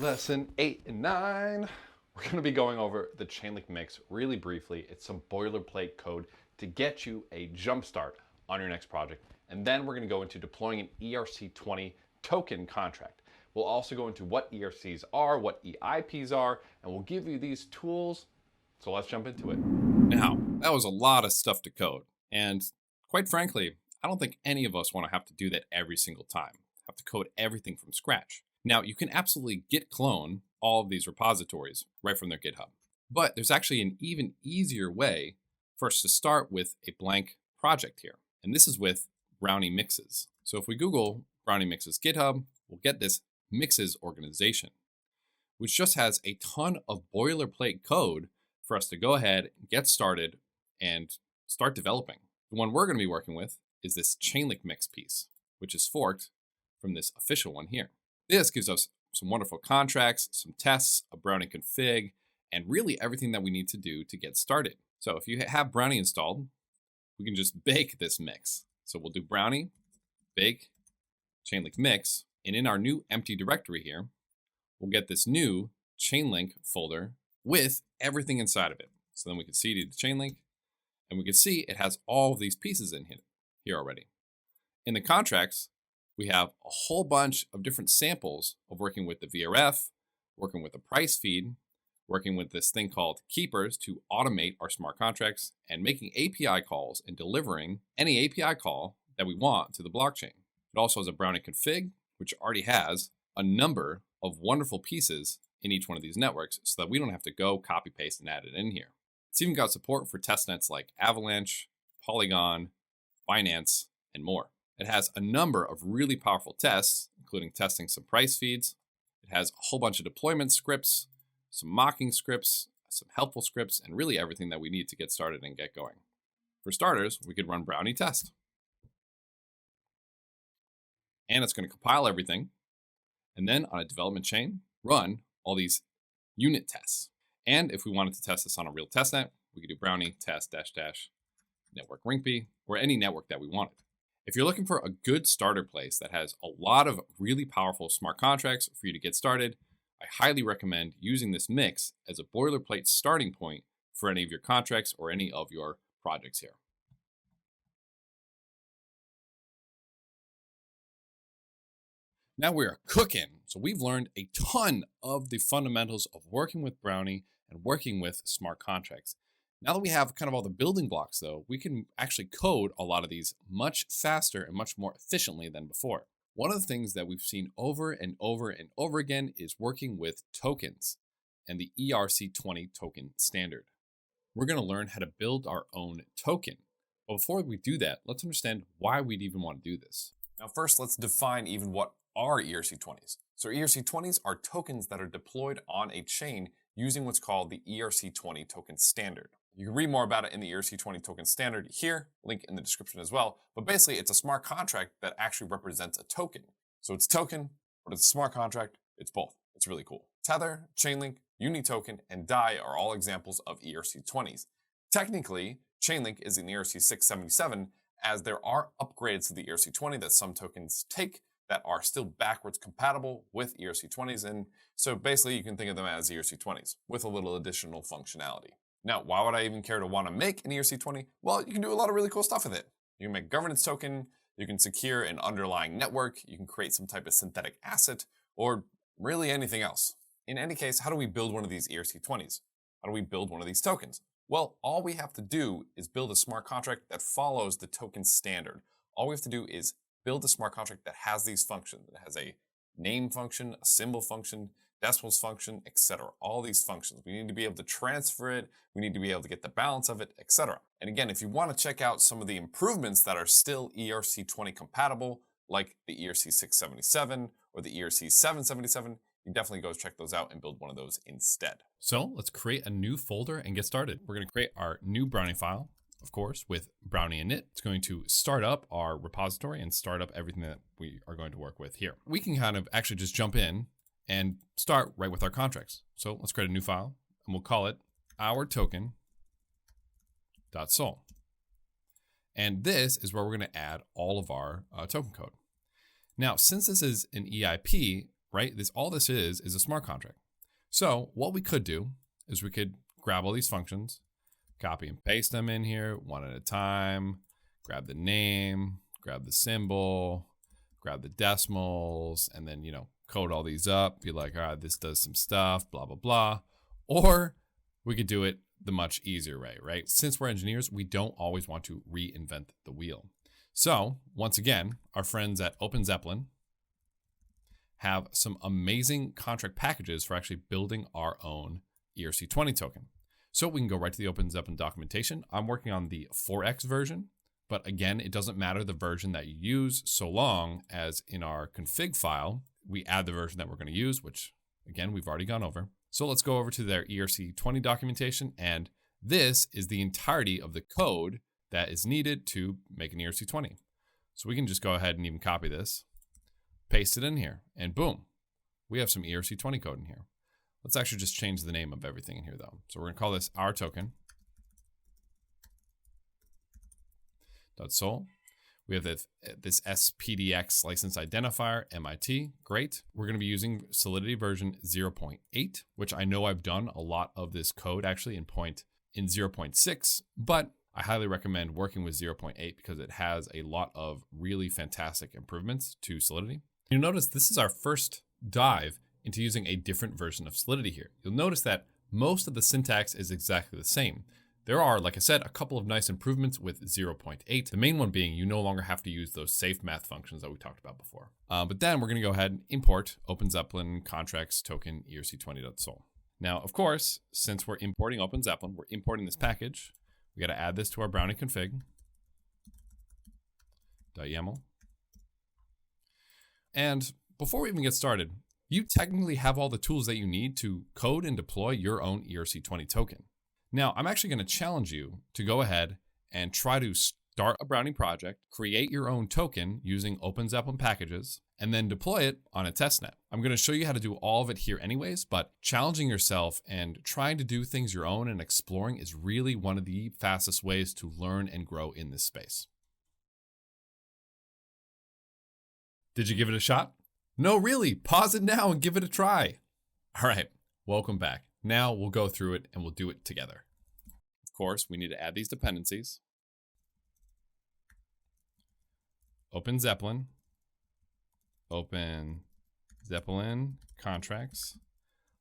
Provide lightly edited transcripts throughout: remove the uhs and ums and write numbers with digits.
Lesson 8 and 9. We're going to be going over the Chainlink mix really briefly. It's some boilerplate code to get you a jump start on your next project. And then we're going to go into deploying an ERC-20 token contract. We'll also go into what ERCs are, what EIPs are, and we'll give you these tools. So let's jump into it. Now, that was a lot of stuff to code. And quite frankly, I don't think any of us want to have to do that every single time, have to code everything from scratch. Now, you can absolutely git clone all of these repositories right from their GitHub. But there's actually an even easier way for us to start with a blank project here. And this is with Brownie mixes. So if we Google Brownie mixes GitHub, we'll get this mixes organization, which just has a ton of boilerplate code for us to go ahead and get started and start developing. The one we're going to be working with is this Chainlink mix piece, which is forked from this official one here. This gives us some wonderful contracts, some tests, a Brownie config, and really everything that we need to do to get started. So if you have Brownie installed, we can just bake this mix. So we'll do Brownie, bake, Chainlink mix, and in our new empty directory here, we'll get this new Chainlink folder with everything inside of it. So then we can cd to Chainlink, and we can see it has all of these pieces in here already. In the contracts, we have a whole bunch of different samples of working with the VRF, working with the price feed, working with this thing called keepers to automate our smart contracts, and making API calls and delivering any API call that we want to the blockchain. It also has a Brownie config, which already has a number of wonderful pieces in each one of these networks so that we don't have to go copy paste and add it in here. It's even got support for testnets like Avalanche, Polygon, Binance, and more. It has a number of really powerful tests, including testing some price feeds. It has a whole bunch of deployment scripts, some mocking scripts, some helpful scripts, and really everything that we need to get started and get going. For starters, we could run Brownie test. And it's going to compile everything. And then on a development chain, run all these unit tests. And if we wanted to test this on a real testnet, we could do Brownie test -- network ringp or any network that we wanted. If you're looking for a good starter place that has a lot of really powerful smart contracts for you to get started, I highly recommend using this mix as a boilerplate starting point for any of your contracts or any of your projects here. Now we are cooking. So we've learned a ton of the fundamentals of working with Brownie and working with smart contracts. Now that we have kind of all the building blocks though, we can actually code a lot of these much faster and much more efficiently than before. One of the things that we've seen over and over and over again is working with tokens and the ERC-20 token standard. We're going to learn how to build our own token. But before we do that, let's understand why we'd even want to do this. Now first, let's define even what are ERC-20s. So ERC-20s are tokens that are deployed on a chain using what's called the ERC-20 token standard. You can read more about it in the ERC-20 token standard here, link in the description as well. But basically, it's a smart contract that actually represents a token. So it's token, but it's a smart contract. It's both. It's really cool. Tether, Chainlink, UniToken, and DAI are all examples of ERC-20s. Technically, Chainlink is in ERC-677 as there are upgrades to the ERC-20 that some tokens take that are still backwards compatible with ERC-20s. And so basically, you can think of them as ERC-20s with a little additional functionality. Now, why would I even care to want to make an ERC-20? Well, you can do a lot of really cool stuff with it. You can make a governance token, you can secure an underlying network, you can create some type of synthetic asset, or really anything else. In any case, how do we build one of these ERC-20s? How do we build one of these tokens? Well, all we have to do is build a smart contract that follows the token standard. All we have to do is build a smart contract that has these functions. It has a name function, a symbol function, decimals function, etc. All these functions. We need to be able to transfer it. We need to be able to get the balance of it, etc. And again, if you want to check out some of the improvements that are still ERC-20 compatible, like the ERC-677 or the ERC-777, you definitely go check those out and build one of those instead. So let's create a new folder and get started. We're going to create our new Brownie file, of course, with Brownie in it. It's going to start up our repository and start up everything that we are going to work with here. We can kind of actually just jump in and start right with our contracts. So let's create a new file and we'll call it our token.sol. And this is where we're going to add all of our token code. Now, since this is an EIP, right? All this is a smart contract. So what we could do is we could grab all these functions, copy and paste them in here one at a time, grab the name, grab the symbol, grab the decimals, and then, code all these up, be like, all right, this does some stuff, blah, blah, blah. Or we could do it the much easier way, right? Since we're engineers, we don't always want to reinvent the wheel. So once again, our friends at OpenZeppelin have some amazing contract packages for actually building our own ERC-20 token. So we can go right to the OpenZeppelin documentation. I'm working on the 4x version, but again, it doesn't matter the version that you use so long as in our config file, we add the version that we're going to use, which again, we've already gone over. So let's go over to their ERC-20 documentation, and this is the entirety of the code that is needed to make an ERC-20. So we can just go ahead and even copy this, paste it in here, and boom, we have some ERC-20 code in here. Let's actually just change the name of everything in here though. So we're gonna call this our token. .sol. We have this SPDX license identifier, MIT, great. We're gonna be using Solidity version 0.8, which I know I've done a lot of this code actually in 0.6, but I highly recommend working with 0.8 because it has a lot of really fantastic improvements to Solidity. You'll notice this is our first dive into using a different version of Solidity here. You'll notice that most of the syntax is exactly the same. There are, like I said, a couple of nice improvements with 0.8. The main one being you no longer have to use those safe math functions that we talked about before. But then we're gonna go ahead and import OpenZeppelin contracts token ERC-20.sol. Now, of course, since we're importing OpenZeppelin, we're importing this package. We got to add this to our Brownie config. .yaml. And before we even get started, you technically have all the tools that you need to code and deploy your own ERC-20 token. Now, I'm actually going to challenge you to go ahead and try to start a Brownie project, create your own token using OpenZeppelin packages, and then deploy it on a testnet. I'm going to show you how to do all of it here anyways, but challenging yourself and trying to do things your own and exploring is really one of the fastest ways to learn and grow in this space. Did you give it a shot? No, really, pause it now and give it a try. All right, welcome back. Now we'll go through it and we'll do it together. Of course, we need to add these dependencies. OpenZeppelin. OpenZeppelin contracts.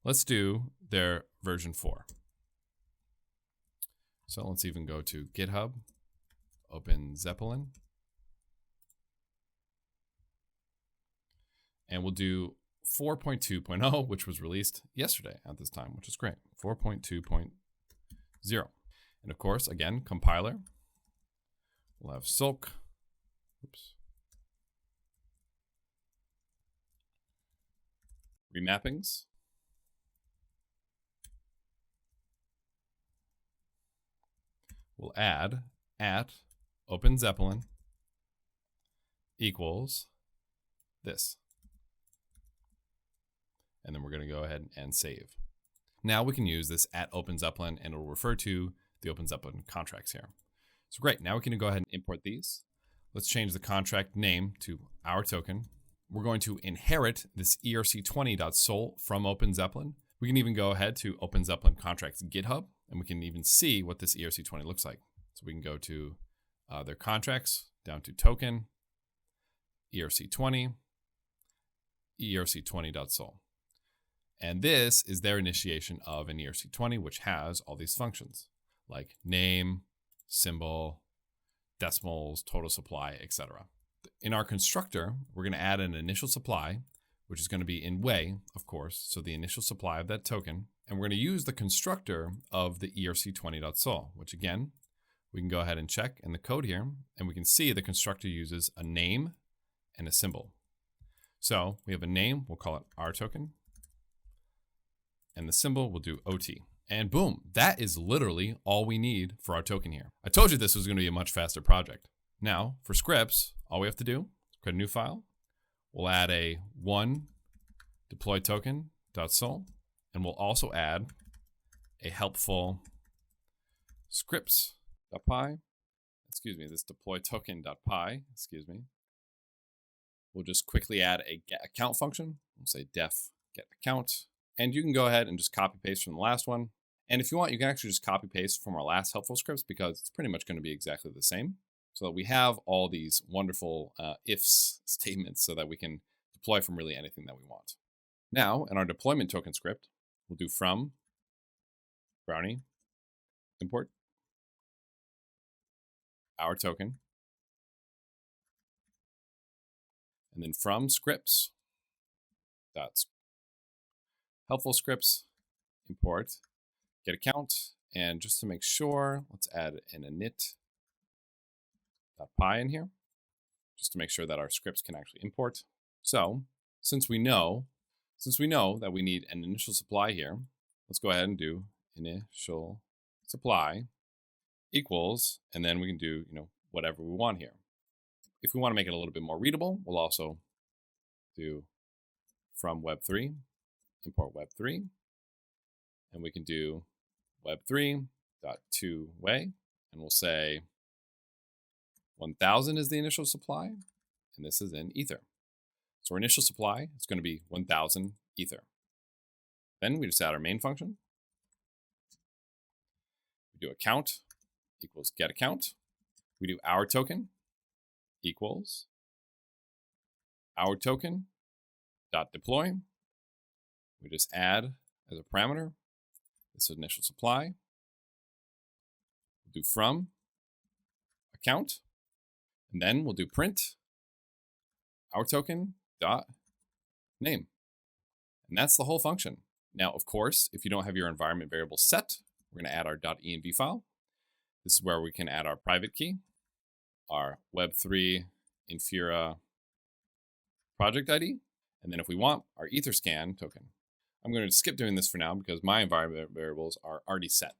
Let's do their version 4. So let's even go to GitHub, OpenZeppelin. And we'll do 4.2.0, which was released yesterday at this time, which is great. 4.2.0. And of course, again, compiler. We'll have Sulk. Oops. Remappings. We'll add at OpenZeppelin equals this. And then we're going to go ahead and save. Now we can use this at OpenZeppelin and it'll refer to the OpenZeppelin contracts here. So great, now we can go ahead and import these. Let's change the contract name to our token. We're going to inherit this ERC-20.sol from OpenZeppelin. We can even go ahead to OpenZeppelin contracts GitHub, and we can even see what this ERC-20 looks like. So we can go to their contracts, down to token, ERC-20, ERC-20.sol. And this is their initiation of an ERC-20, which has all these functions like name, symbol, decimals, total supply, etc. In our constructor, we're going to add an initial supply, which is going to be in way, of course, so the initial supply of that token. And we're going to use the constructor of the ERC-20.sol, which again, we can go ahead and check in the code here, and we can see the constructor uses a name and a symbol. So we have a name, we'll call it our token, and the symbol we'll do OT. And boom, that is literally all we need for our token here. I told you this was going to be a much faster project. Now, for scripts, all we have to do is create a new file. We'll add a one deploy token.sol, and we'll also add a helpful scripts.py. This deploy token.py, we'll just quickly add a get account function. We'll say def get account. And you can go ahead and just copy paste from the last one. And if you want, you can actually just copy paste from our last helpful scripts because it's pretty much going to be exactly the same. So that we have all these wonderful ifs statements so that we can deploy from really anything that we want. Now, in our deployment token script, we'll do from Brownie import our token, and then from scripts dot helpful scripts import get account, and just to make sure, let's add an init.py in here, just to make sure that our scripts can actually import. So since we know that we need an initial supply here, let's go ahead and do initial supply equals, and then we can do, whatever we want here. If we want to make it a little bit more readable, we'll also do from web3, import web3, and we can do web3.toWay, and we'll say 1000 is the initial supply, and this is in Ether. So our initial supply is going to be 1000 Ether. Then we just add our main function. We do account equals get account. We do our token equals our token dot deploy. We just add as a parameter this initial supply. We'll do from account, and then we'll do print our token dot name, and that's the whole function. Now, of course, if you don't have your environment variable set, we're going to add our .env file. This is where we can add our private key, our Web3 Infura project ID, and then if we want, our Etherscan token. I'm going to skip doing this for now because my environment variables are already set.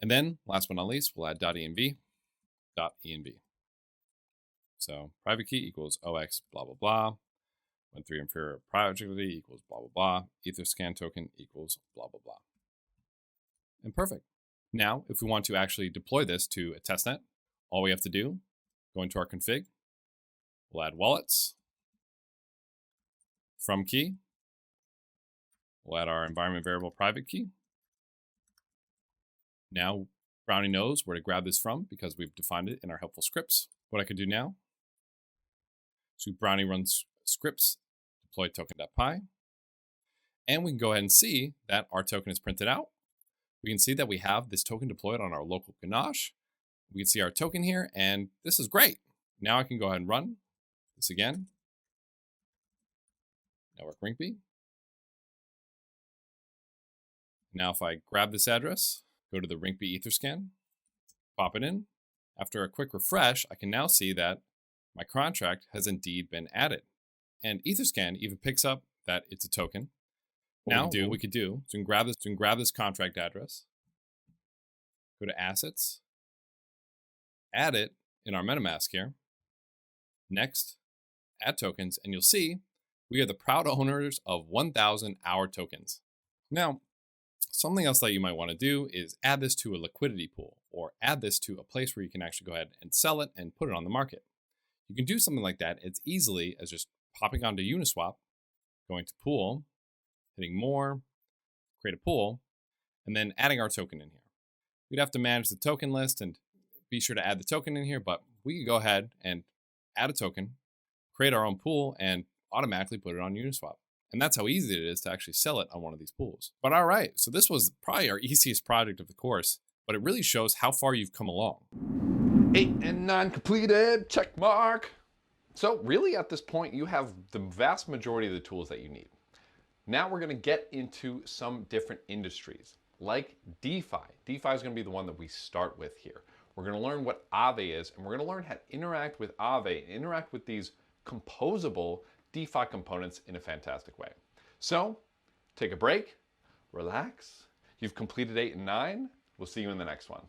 And then, last but not least, we'll add .env. So private key equals OX blah blah blah. Web3 Infura project ID equals blah blah blah. Etherscan token equals blah blah blah. And perfect. Now, if we want to actually deploy this to a testnet, all we have to do, go into our config, we'll add wallets, from key, we'll add our environment variable private key. Now, Brownie knows where to grab this from because we've defined it in our helpful scripts. What I could do now, so Brownie runs scripts, deploy token.py, and we can go ahead and see that our token is printed out. We can see that we have this token deployed on our local ganache. We can see our token here, and this is great. Now I can go ahead and run this again. Network Rinkeby. Now if I grab this address, go to the Rinkeby Etherscan, pop it in. After a quick refresh, I can now see that my contract has indeed been added. And Etherscan even picks up that it's a token. Now, what we could do is we can grab this contract address, go to Assets, add it in our MetaMask here. Next, add tokens, and you'll see we are the proud owners of 1,000 our tokens. Now, something else that you might want to do is add this to a liquidity pool, or add this to a place where you can actually go ahead and sell it and put it on the market. You can do something like that as easily as just popping onto Uniswap, going to pool, hitting more, create a pool, and then adding our token in here. We'd have to manage the token list and be sure to add the token in here, but we could go ahead and add a token, create our own pool, and automatically put it on Uniswap. And that's how easy it is to actually sell it on one of these pools. But all right, so this was probably our easiest project of the course, but it really shows how far you've come along. 8 and 9 completed, check mark. So really at this point, you have the vast majority of the tools that you need. Now we're gonna get into some different industries, like DeFi. DeFi is gonna be the one that we start with here. We're gonna learn what Aave is, and we're gonna learn how to interact with Aave, interact with these composable DeFi components in a fantastic way. So, take a break, relax. You've completed 8 and 9. We'll see you in the next one.